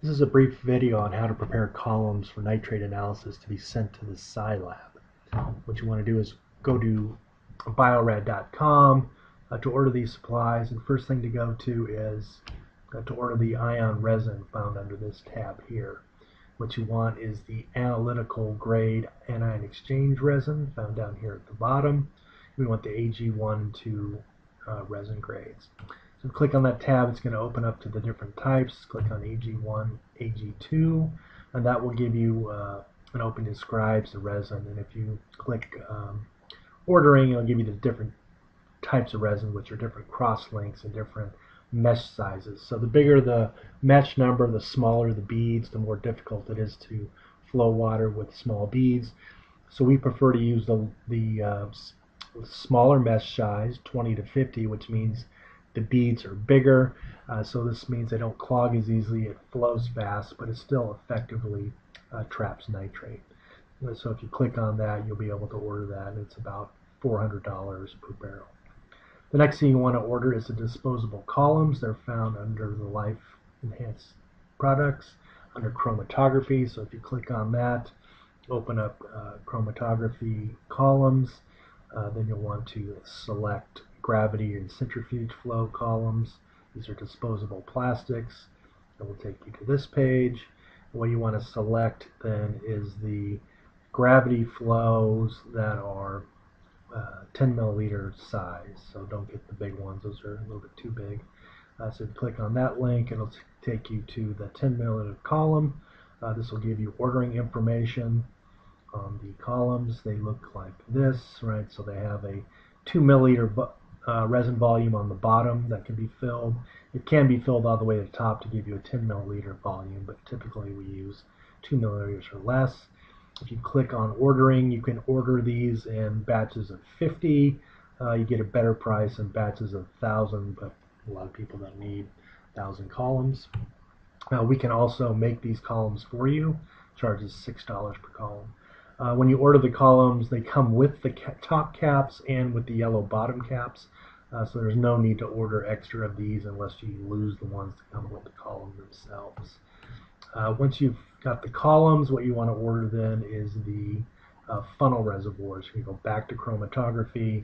This is a brief video on how to prepare columns for nitrate analysis to be sent to the Scilab. What you want to do is go to biorad.com to order these supplies, and first thing to go to is to order the ion resin found under this tab here. What you want is the analytical grade anion exchange resin found down here at the bottom. We want the AG1 and 2 resin grades. So click on that tab, it's going to open up to the different types. Click on AG1, AG2, and that will give you an open describes the resin. And if you click ordering, it'll give you the different types of resin, which are different cross links and different mesh sizes. So the bigger the mesh number, the smaller the beads, the more difficult it is to flow water with small beads. So we prefer to use the smaller mesh size, 20 to 50, which means the beads are bigger, so this means they don't clog as easily, it flows fast, but it still effectively traps nitrate. So if you click on that, you'll be able to order that, and it's about $400 per barrel. The next thing you want to order is the disposable columns. They're found under the Life Enhanced products under chromatography. So if you click on that, open up chromatography columns, then you'll want to select gravity and centrifuge flow columns. These are disposable plastics. It will take you to this page. What you want to select then is the gravity flows that are 10 milliliter size. So don't get the big ones, those are a little bit too big. So click on that link, it'll take you to the 10 milliliter column. This will give you ordering information on the columns. They look like this, right? So they have a 2 milliliter resin volume on the bottom that can be filled. It can be filled all the way to the top to give you a 10 milliliter volume, but typically we use 2 milliliters or less. If you click on ordering, you can order these in batches of 50. You get a better price in batches of 1,000, but a lot of people don't need 1,000 columns. We can also make these columns for you. Charges $6 per column. When you order the columns, they come with the top caps and with the yellow bottom caps, so there's no need to order extra of these unless you lose the ones that come with the column themselves. Once you've got the columns, what you want to order then is the funnel reservoirs. You go back to chromatography,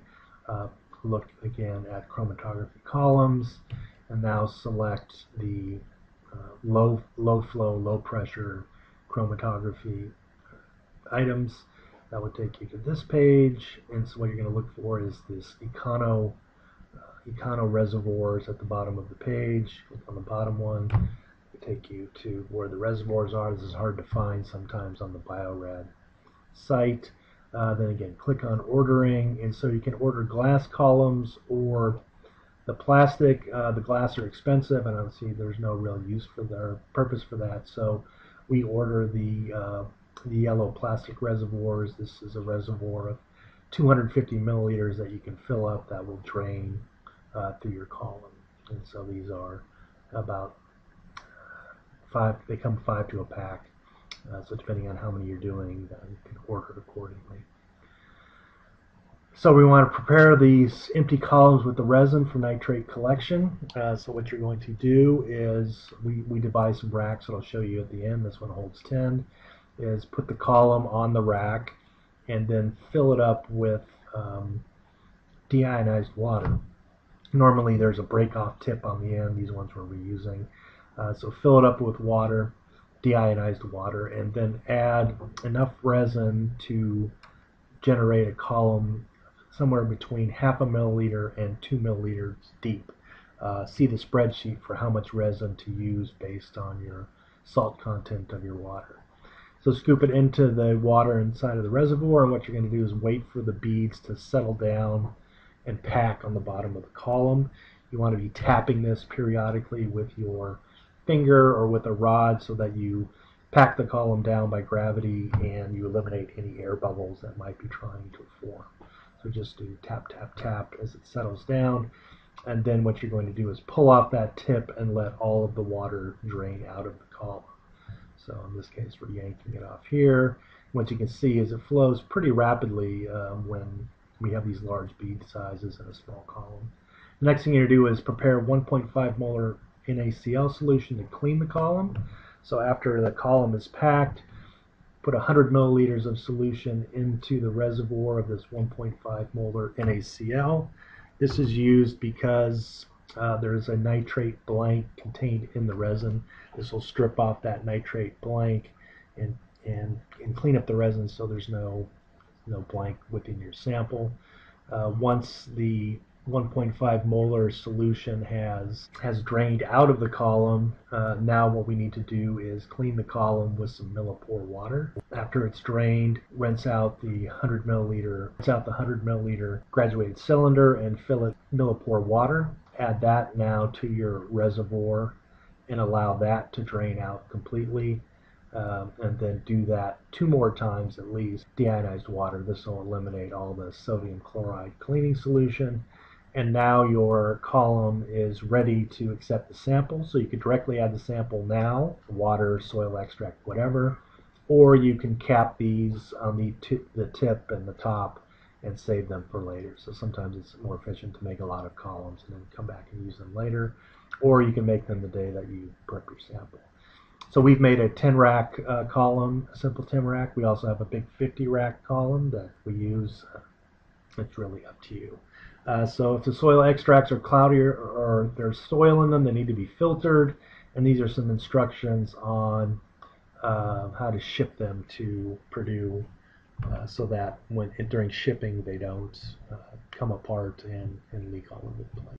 look again at chromatography columns, and now select the low flow, low pressure chromatography items. That would take you to this page, and so what you're going to look for is this econo reservoirs at the bottom of the page. Click on the bottom one, it'll take you to where the reservoirs are. This is hard to find sometimes on the Biorad site. Then again, click on ordering, and so you can order glass columns or the plastic. The glass are expensive, and I don't see there's no real use for their purpose for that, so we order the yellow plastic reservoirs. This is a reservoir of 250 milliliters that you can fill up that will drain through your column. And so these are about 5, they come 5 to a pack. So depending on how many you're doing, you can order accordingly. So we want to prepare these empty columns with the resin for nitrate collection. So what you're going to do is we devise some racks that I'll show you at the end. This one holds 10. Is put the column on the rack and then fill it up with deionized water. Normally there's a break-off tip on the end. These ones we're reusing. So fill it up with water, deionized water, and then add enough resin to generate a column somewhere between half a milliliter and 2 milliliters deep. See the spreadsheet for how much resin to use based on your salt content of your water. So scoop it into the water inside of the reservoir, and what you're going to do is wait for the beads to settle down and pack on the bottom of the column. You want to be tapping this periodically with your finger or with a rod so that you pack the column down by gravity and you eliminate any air bubbles that might be trying to form. So just do tap, tap, tap as it settles down, and then what you're going to do is pull off that tip and let all of the water drain out of the column. So in this case, we're yanking it off here. What you can see is it flows pretty rapidly when we have these large bead sizes in a small column. The next thing you're going to do is prepare 1.5 molar NaCl solution to clean the column. So after the column is packed, put 100 milliliters of solution into the reservoir of this 1.5 molar NaCl. This is used because there's a nitrate blank contained in the resin. This will strip off that nitrate blank and clean up the resin so there's no blank within your sample. Once the 1.5 molar solution has drained out of the column, now what we need to do is clean the column with some millipore water. After it's drained, rinse out the 100 milliliter graduated cylinder and fill it with millipore water. Add that now to your reservoir and allow that to drain out completely. And then do that 2 more times at least. Deionized water. This will eliminate all the sodium chloride cleaning solution. And now your column is ready to accept the sample. So you could directly add the sample now, water, soil extract, whatever. Or you can cap these on the tip and the top and save them for later. So sometimes it's more efficient to make a lot of columns and then come back and use them later. Or you can make them the day that you prep your sample. So we've made a 10 rack column, a simple 10 rack. We also have a big 50 rack column that we use. It's really up to you. So if the soil extracts are cloudy or there's soil in them, they need to be filtered. And these are some instructions on how to ship them to Purdue so that during shipping they don't come apart and leak all over the place.